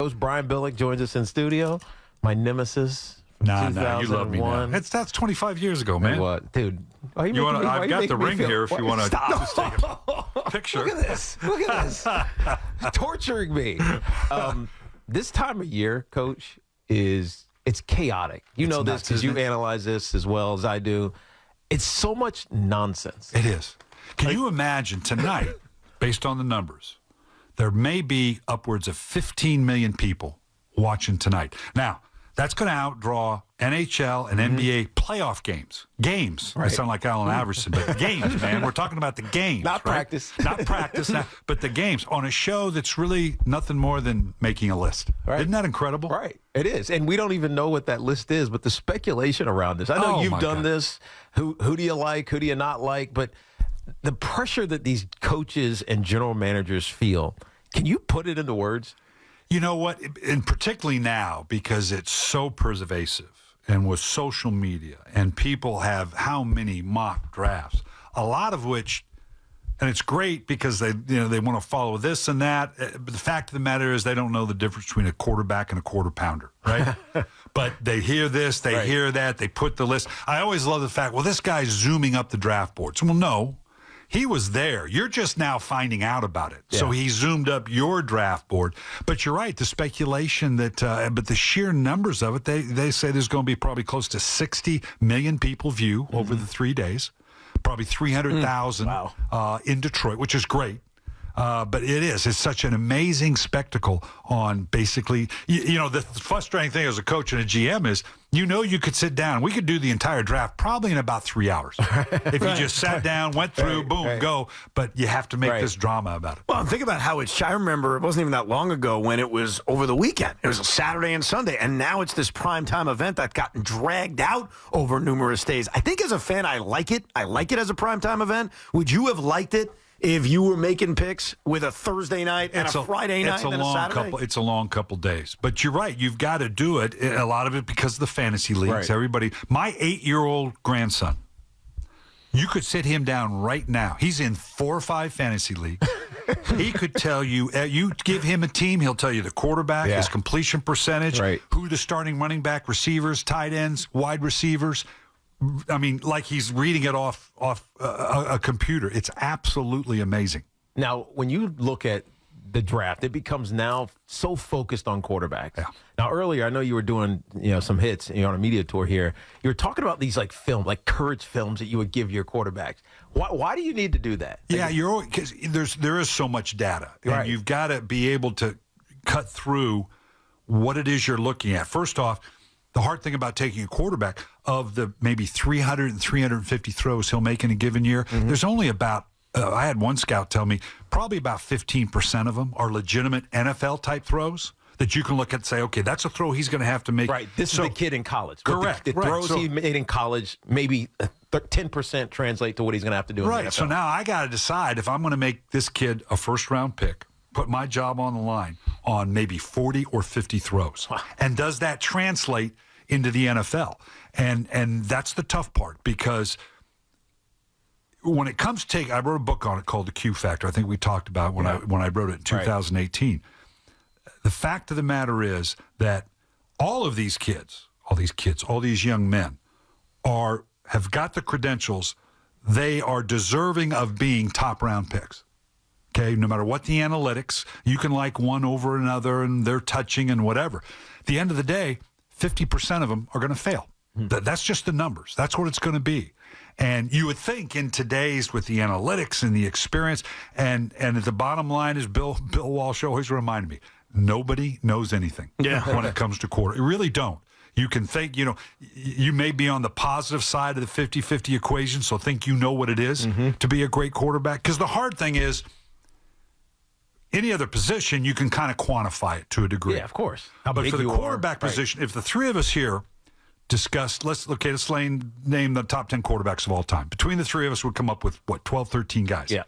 host, Brian Billick, joins us in studio. My nemesis. No, you love me now. That's 25 years ago, man. What, dude? I've got the ring here if you want to just take a picture. Look at this. Look at this. Torturing me. This time of year, Coach, it's chaotic. You know this because you analyze this as well as I do. It's so much nonsense. It is. Can you imagine tonight, based on the numbers, there may be upwards of 15 million people watching tonight. Now, that's going to outdraw NHL and NBA playoff games. Games. Right. I sound like Allen Iverson, but games, man. We're talking about the games. Not practice. Not practice, but the games on a show that's really nothing more than making a list. Right. Isn't that incredible? Right. It is. And we don't even know what that list is, but the speculation around this. I know you've done this. Who do you like? Who do you not like? But the pressure that these coaches and general managers feel, can you put it into words? You know what? And particularly now, because it's so pervasive and with social media and people have how many mock drafts, a lot of which, and it's great because they want to follow this and that. But the fact of the matter is they don't know the difference between a quarterback and a quarter pounder, right? But they hear this, they hear that, they put the list. I always love the fact, well, this guy's zooming up the draft boards. Well, no. He was there. You're just now finding out about it. Yeah. So he zoomed up your draft board. But you're right, the speculation that, but the sheer numbers of it, they say there's going to be probably close to 60 million people view over the 3 days, probably 300,000 in Detroit, which is great. But it's such an amazing spectacle on basically, the frustrating thing as a coach and a GM is, you could sit down. We could do the entire draft probably in about 3 hours. If you just sat down, went through, boom, go. But you have to make this drama about it. Well, think about how I remember it wasn't even that long ago when it was over the weekend. It was a Saturday and Sunday. And now it's this primetime event that's gotten dragged out over numerous days. I think as a fan, I like it. I like it as a primetime event. Would you have liked it if you were making picks with a Thursday night and a Friday night and a Saturday? It's a long couple days. But you're right. You've got to do it, a lot of it because of the fantasy leagues. Right. Everybody. My 8-year-old grandson, you could sit him down right now. He's in 4 or 5 fantasy leagues. He could tell you, you give him a team, he'll tell you the quarterback, his completion percentage, who the starting running back, receivers, tight ends, wide receivers. I mean, like he's reading it off a computer. It's absolutely amazing. Now, when you look at the draft, it becomes now so focused on quarterbacks. Yeah. Now, earlier, I know you were doing some hits. You're on a media tour here. You were talking about these like courage films that you would give your quarterbacks. Why do you need to do that? Yeah, because there is so much data, and you've got to be able to cut through what it is you're looking at. First off, the hard thing about taking a quarterback, of the maybe 300 and 350 throws he'll make in a given year, there's only about, I had one scout tell me, probably about 15% of them are legitimate NFL-type throws that you can look at and say, okay, that's a throw he's going to have to make. Right, this is the kid in college. Correct. The throws he made in college, maybe 10% translate to what he's going to have to do in the NFL. So now I got to decide if I'm going to make this kid a first-round pick, put my job on the line on maybe 40 or 50 throws. Wow. And does that translate into the NFL? And that's the tough part, because when it comes to I wrote a book on it called The Q Factor. I think we talked about when I wrote it in 2018. The fact of the matter is that all these young men have got the credentials. They are deserving of being top round picks. Okay, no matter what the analytics, you can like one over another and they're touching and whatever. At the end of the day, 50% of them are going to fail. That's just the numbers. That's what it's going to be. And you would think in today's, with the analytics and the experience, and the bottom line is Bill Walsh always reminded me, nobody knows anything when it comes to quarter. You really don't. You can think, you may be on the positive side of the 50-50 equation, so think you know what it is to be a great quarterback. Because the hard thing is, any other position, you can kind of quantify it to a degree. Yeah, of course. But for the quarterback position, if the three of us here discussed, let's name the top 10 quarterbacks of all time. Between the three of us would come up with, 12, 13 guys. Yeah.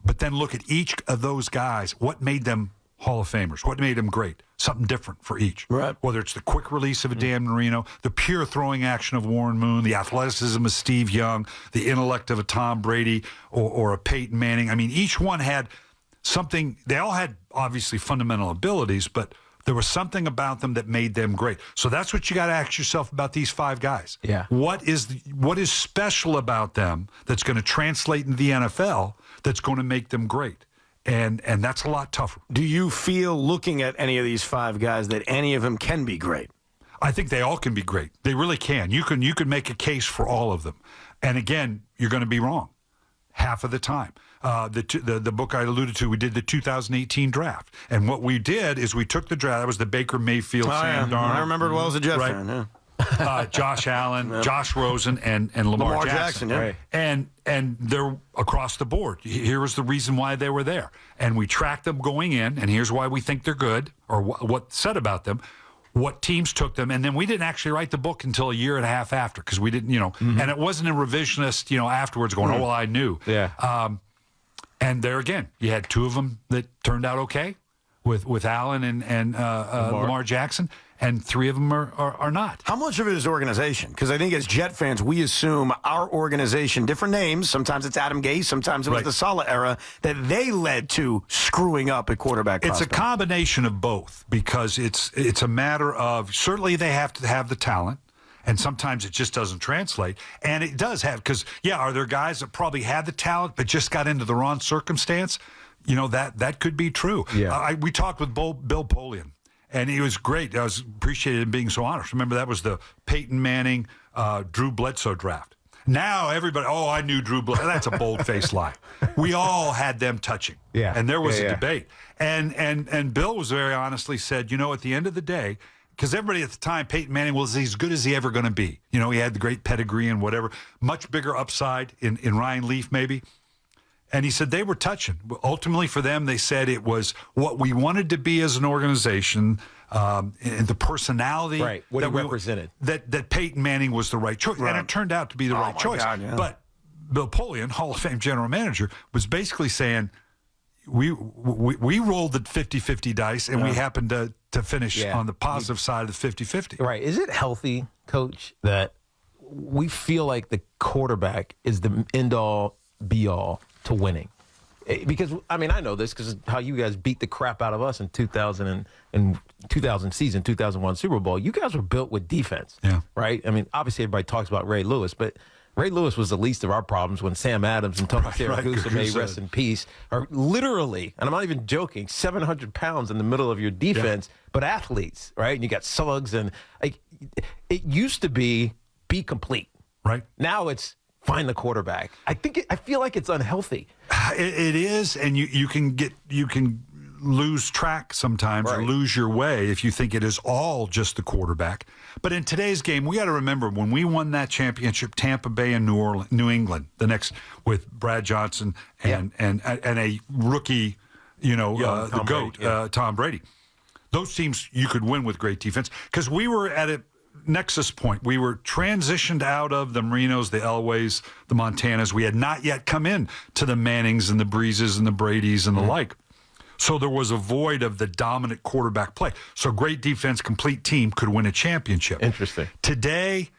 But then look at each of those guys. What made them Hall of Famers? What made them great? Something different for each. Right. Whether it's the quick release of a Dan Marino, the pure throwing action of Warren Moon, the athleticism of Steve Young, the intellect of a Tom Brady or a Peyton Manning. I mean, each one had something. They all had obviously fundamental abilities, but there was something about them that made them great. So that's what you got to ask yourself about these 5 guys. Yeah. What is special about them that's going to translate into the NFL that's going to make them great? And that's a lot tougher. Do you feel, looking at any of these 5 guys, that any of them can be great? I think they all can be great. They really can. You can make a case for all of them. And again, you're going to be wrong half of the time. The book I alluded to, we did the 2018 draft. And what we did is we took the draft. That was the Baker Mayfield, Sam Darnold. I remember it well as a Jet fan. Yeah. Josh Allen, Josh Rosen, and Lamar Jackson. Yeah. Right. And they're across the board. Here was the reason why they were there. And we tracked them going in, and here's why we think they're good, or what's said about them, what teams took them. And then we didn't actually write the book until a year and a half after, because we didn't, and it wasn't a revisionist, afterwards going, oh, well, I knew. Yeah. And there again, you had 2 of them that turned out okay with Allen and Lamar Jackson, and 3 of them are not. How much of it is organization? Because I think as Jet fans, we assume our organization, different names, sometimes it's Adam Gase, sometimes it was the Saleh era, that they led to screwing up at quarterback prospect. It's a combination of both, because it's a matter of, certainly they have to have the talent, and sometimes it just doesn't translate. And it does have, because, are there guys that probably had the talent but just got into the wrong circumstance? That could be true. Yeah. We talked with Bill Polian, and he was great. I was appreciated him being so honest. Remember, that was the Peyton Manning, Drew Bledsoe draft. Now everybody, I knew Drew Bledsoe. That's a bold-faced lie. We all had them touching. Yeah. And there was a debate. And Bill was very honestly said, at the end of the day, because everybody at the time, Peyton Manning was as good as he ever going to be. He had the great pedigree and whatever. Much bigger upside in Ryan Leaf, maybe. And he said they were touching. Ultimately, for them, they said it was what we wanted to be as an organization, and the personality what that he represented. That Peyton Manning was the right choice. Right. And it turned out to be the right choice. God, yeah. But Bill Polian, Hall of Fame general manager, was basically saying, we rolled the 50-50 dice, and we happened to finish on the positive side of the 50-50. Right. Is it healthy, Coach, that we feel like the quarterback is the end-all, be-all to winning? Because, I know this because how you guys beat the crap out of us in 2000 season, 2001 Super Bowl. You guys were built with defense, right? Obviously everybody talks about Ray Lewis, but Ray Lewis was the least of our problems when Sam Adams and Tony Siragusa, may rest in peace, are literally, and I'm not even joking, 700 pounds in the middle of your defense, but athletes, right? And you got slugs, and it used to be complete. Right. Now it's find the quarterback. I feel like it's unhealthy. It is, and you can lose track sometimes or lose your way if you think it is all just the quarterback. But in today's game, we got to remember when we won that championship, Tampa Bay and New England, the next with Brad Johnson and a rookie, the GOAT, Tom Brady. Those teams you could win with great defense because we were at a nexus point. We were transitioned out of the Marinos, the Elways, the Montanas. We had not yet come in to the Mannings and the Breezes and the Bradys and the like. So there was a void of the dominant quarterback play. So great defense, complete team could win a championship. Interesting. Today,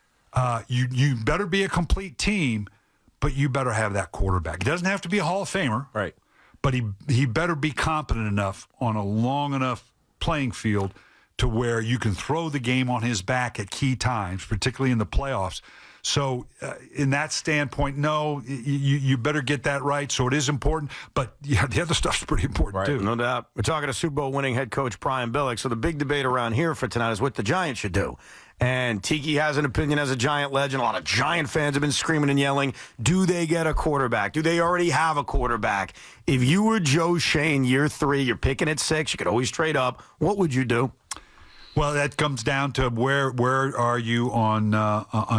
you better be a complete team, but you better have that quarterback. He doesn't have to be a Hall of Famer. Right. But he better be competent enough on a long enough playing field to where you can throw the game on his back at key times, particularly in the playoffs. So in that standpoint, no, you better get that right. So it is important. But the other stuff's pretty important, too. No doubt. We're talking to Super Bowl winning head coach Brian Billick. So the big debate around here for tonight is what the Giants should do. And Tiki has an opinion as a Giant legend. A lot of Giant fans have been screaming and yelling, do they get a quarterback? Do they already have a quarterback? If you were Joe Shane, year 3, you're picking at 6, you could always trade up. What would you do? Well, that comes down to where are you on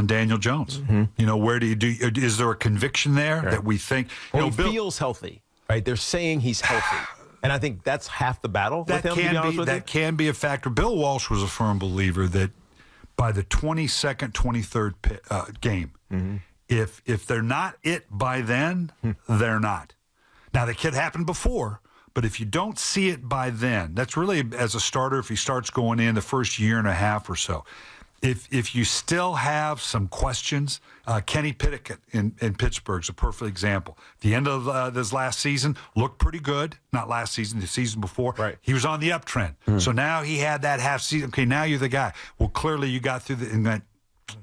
Daniel Jones? Mm-hmm. Where do you do? Is there a conviction there that we think? Well, he feels healthy, right? They're saying he's healthy, and I think that's half the battle. That with him, can be a factor. Bill Walsh was a firm believer that by the 22nd, 23rd game, if they're not it by then, they're not. Now that could happen before. But if you don't see it by then, that's really as a starter, if he starts going in the first year and a half or so, if you still have some questions, Kenny Pickett in Pittsburgh's a perfect example. The end of this last season looked pretty good. Not last season, the season before. Right. He was on the uptrend. So now he had that half season. Okay, now you're the guy. Well, clearly you got through and went,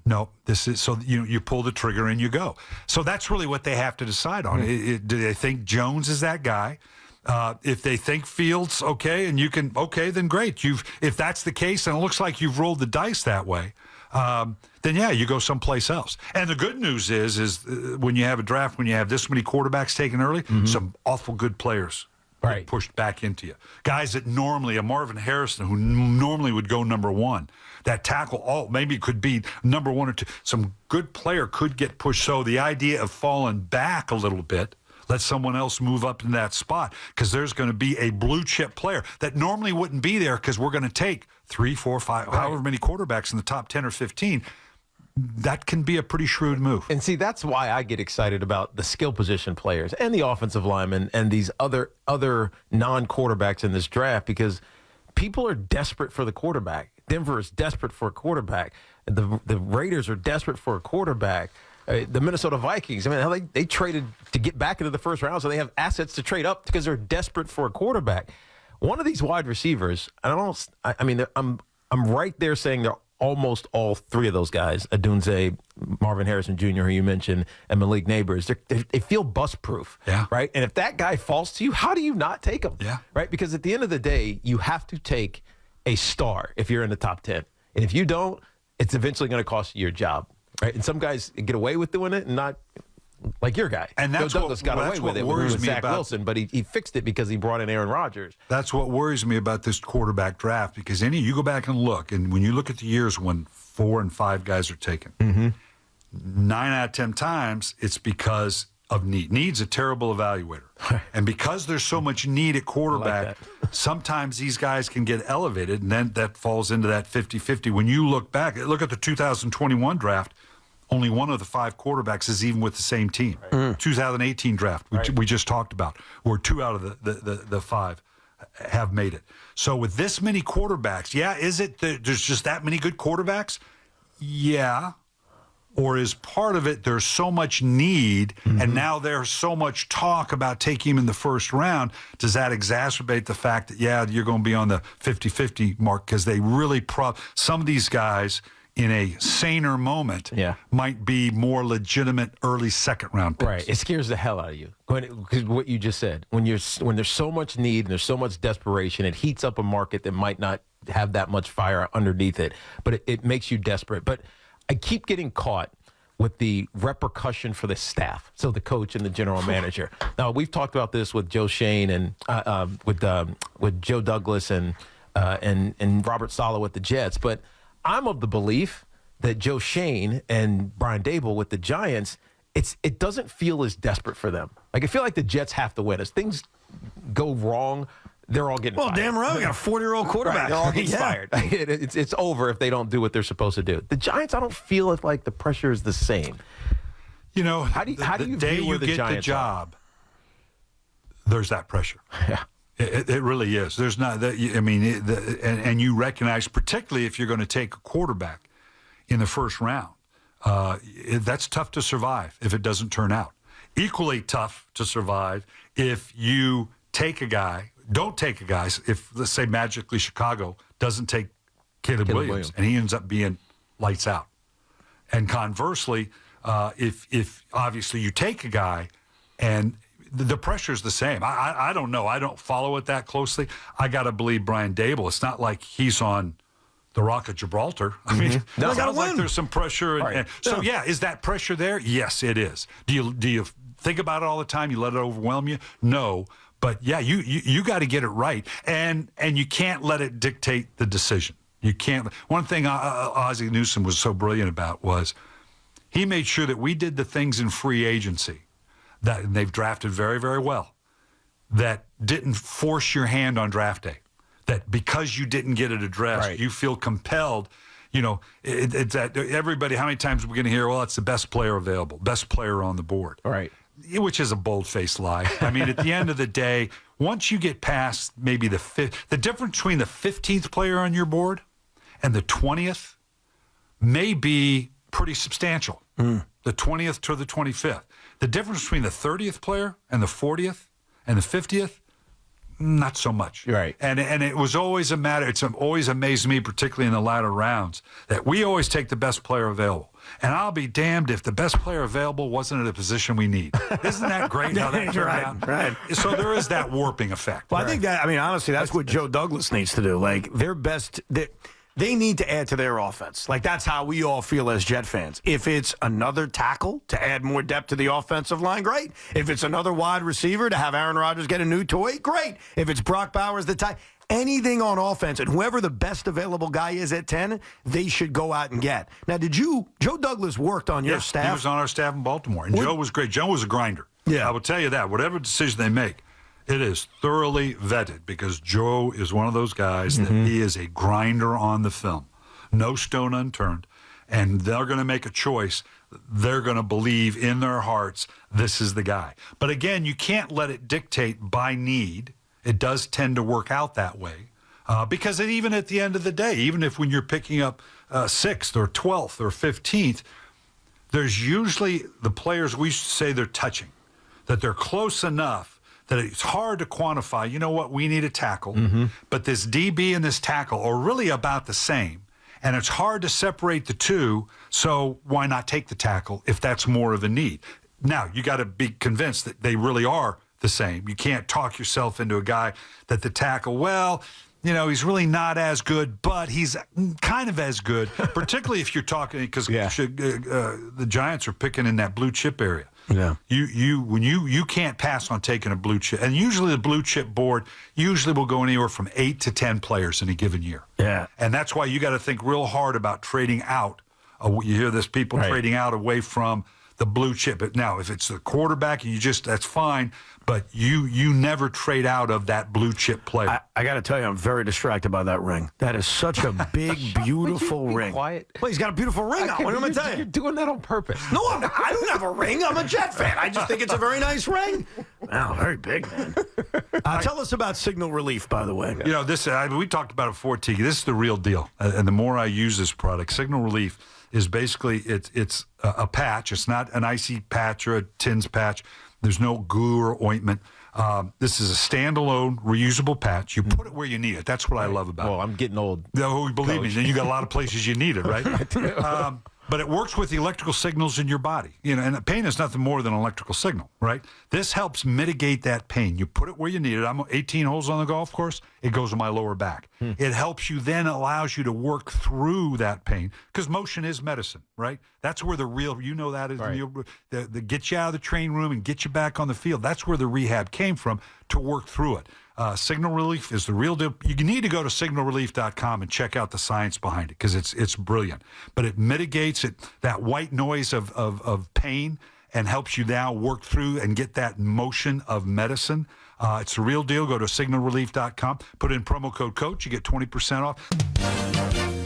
no, this is so you pull the trigger and you go. So that's really what they have to decide on. Do they think Jones is that guy? If they think Fields okay, and you can then great. If that's the case, and it looks like you've rolled the dice that way, then yeah, you go someplace else. And the good news is when you have a draft, when you have this many quarterbacks taken early, some awful good players Right. pushed back into you. Guys that normally, a Marvin Harrison, who normally would go number one, that tackle, maybe it could be number one or two. Some good player could get pushed. So the idea of falling back a little bit, let someone else move up in that spot, because there's going to be a blue chip player that normally wouldn't be there because we're going to take 3, 4, 5, however many quarterbacks in the top 10 or 15. That can be a pretty shrewd move. And see, that's why I get excited about the skill position players and the offensive linemen and these other non-quarterbacks in this draft, because people are desperate for the quarterback. Denver is desperate for a quarterback. The Raiders are desperate for a quarterback. The Minnesota Vikings, I mean, how they traded to get back into the first round, so they have assets to trade up because they're desperate for a quarterback. One of these wide receivers, I'm right there saying they're almost all three of those guys, Adunze, Marvin Harrison Jr., who you mentioned, and Malik Neighbors, they feel bust-proof, right? And if that guy falls to you, how do you not take him, right? Because at the end of the day, you have to take a star if you're in the top 10. And if you don't, it's eventually going to cost you your job, right? And some guys get away with doing it and not like your guy. And that's Joe Douglas got away with it with Zach Wilson, but he fixed it because he brought in Aaron Rodgers. That's what worries me about this quarterback draft, because you go back and look, and when you look at the years when 4 and 5 guys are taken, 9 out of 10 times it's because of need. Need's a terrible evaluator. And because there's so much need at quarterback, sometimes these guys can get elevated, and then that falls into that 50-50. When you look back, look at the 2021 draft, only one of the 5 quarterbacks is even with the same team. 2018 draft, we just talked about, where 2 out of the 5 have made it. So with this many quarterbacks, is it that there's just that many good quarterbacks? Yeah. Or is part of it there's so much need, and now there's so much talk about taking him in the first round? Does that exacerbate the fact that, you're going to be on the 50-50 mark, because they really some of these guys in a saner moment might be more legitimate early second-round picks. Right. It scares the hell out of you. Because what you just said, when there's so much need and there's so much desperation, it heats up a market that might not have that much fire underneath it, but it makes you desperate. But I keep getting caught with the repercussion for the staff, so the coach and the general manager. Now, we've talked about this with Joe Shane and with Joe Douglas and Robert Saleh with the Jets, but I'm of the belief that Joe Shane and Brian Daboll with the Giants, it doesn't feel as desperate for them. Like, I feel like the Jets have to win. As things go wrong, they're all getting fired. Damn right. We got a 40-year-old quarterback. Right, they're all getting fired. It's over if they don't do what they're supposed to do. The Giants, I don't feel like the pressure is the same. How do you the day view where you get the job, there's that pressure. Yeah. It really is. There's not that. And you recognize, particularly if you're going to take a quarterback in the first round, that's tough to survive if it doesn't turn out. Equally tough to survive if you don't take a guy. If, let's say, magically Chicago doesn't take Caleb Williams, and he ends up being lights out. And conversely, if obviously you take a guy and the pressure's the same. I don't know. I don't follow it that closely. I got to believe Brian Daboll. It's not like he's on the Rock of Gibraltar. I mean, it sounds like there's some pressure. Is that pressure there? Yes, it is. Do you think about it all the time? You let it overwhelm you? No. But, you got to get it right. And you can't let it dictate the decision. You can't. One thing Ozzie Newsome was so brilliant about was he made sure that we did the things in free agency that they've drafted very, very well, that didn't force your hand on draft day, that because you didn't get it addressed, you feel compelled. It's that everybody, how many times are we going to hear, well, it's the best player available, best player on the board. Right. Which is a bold-faced lie. I mean, at the end of the day, once you get past maybe the difference between the 15th player on your board and the 20th, may be pretty substantial. The 20th to the 25th. The difference between the 30th player and the 40th and the 50th, not so much. Right. And it was always a matter, it's always amazed me, particularly in the latter rounds, that we always take the best player available. And I'll be damned if the best player available wasn't in a position we need. Isn't that great how that turned out? Right. So there is that warping effect. Well, I think that, honestly, that's what Joe Douglas needs to do. Like, their best, they need to add to their offense. Like, that's how we all feel as Jet fans. If it's another tackle to add more depth to the offensive line, great. If it's another wide receiver to have Aaron Rodgers get a new toy, great. If it's Brock Bowers, anything on offense, and whoever the best available guy is at 10, they should go out and get. Now, Joe Douglas worked on your staff? He was on our staff in Baltimore, and Joe was great. Joe was a grinder. Yeah. I will tell you that. Whatever decision they make, it is thoroughly vetted because Joe is one of those guys that he is a grinder on the film. No stone unturned. And they're going to make a choice. They're going to believe in their hearts this is the guy. But again, you can't let it dictate by need. It does tend to work out that way. Because even at the end of the day, even if when you're picking up 6th or 12th or 15th, there's usually the players we say they're touching, that they're close enough that it's hard to quantify. You know what? We need a tackle. But this DB and this tackle are really about the same. And it's hard to separate the two, so why not take the tackle if that's more of a need? Now, you got to be convinced that they really are the same. You can't talk yourself into a guy that the tackle, he's really not as good, but he's kind of as good, particularly if you're talking, because the Giants are picking in that blue chip area. Yeah. You can't pass on taking a blue chip. And usually the blue chip board usually will go anywhere from 8 to 10 players in a given year. Yeah. And that's why you got to think real hard about trading out. You hear this, people trading out away from the blue chip. But now, if it's the quarterback, that's fine. But you never trade out of that blue chip player. I got to tell you, I'm very distracted by that ring. That is such a big, beautiful ring. Quiet. Well, he's got a beautiful ring on. What am I telling you? You're doing that on purpose. No, I'm not. I don't have a ring. I'm a Jet fan. I just think it's a very nice ring. Wow, very big, man. Tell us about Signal Relief, by the way. This we talked about it before, Tiki. This is the real deal. And the more I use this product, Signal Relief is basically it's a patch. It's not an icy patch or a TINS patch. There's no goo or ointment. This is a standalone, reusable patch. You put it where you need it. That's what I love about it. Well, I'm getting old. No, believe me, then you got a lot of places you need it, right? But it works with the electrical signals in your body. And pain is nothing more than an electrical signal, right? This helps mitigate that pain. You put it where you need it. I'm 18 holes on the golf course. It goes to my lower back. It helps you, then allows you to work through that pain because motion is medicine, right? That's where the real, that is the get you out of the train room and get you back on the field. That's where the rehab came from to work through it. Signal Relief is the real deal. You need to go to signalrelief.com and check out the science behind it because it's brilliant. But it mitigates that white noise of pain and helps you now work through and get that motion of medicine. It's the real deal. Go to signalrelief.com. Put in promo code COACH. You get 20% off.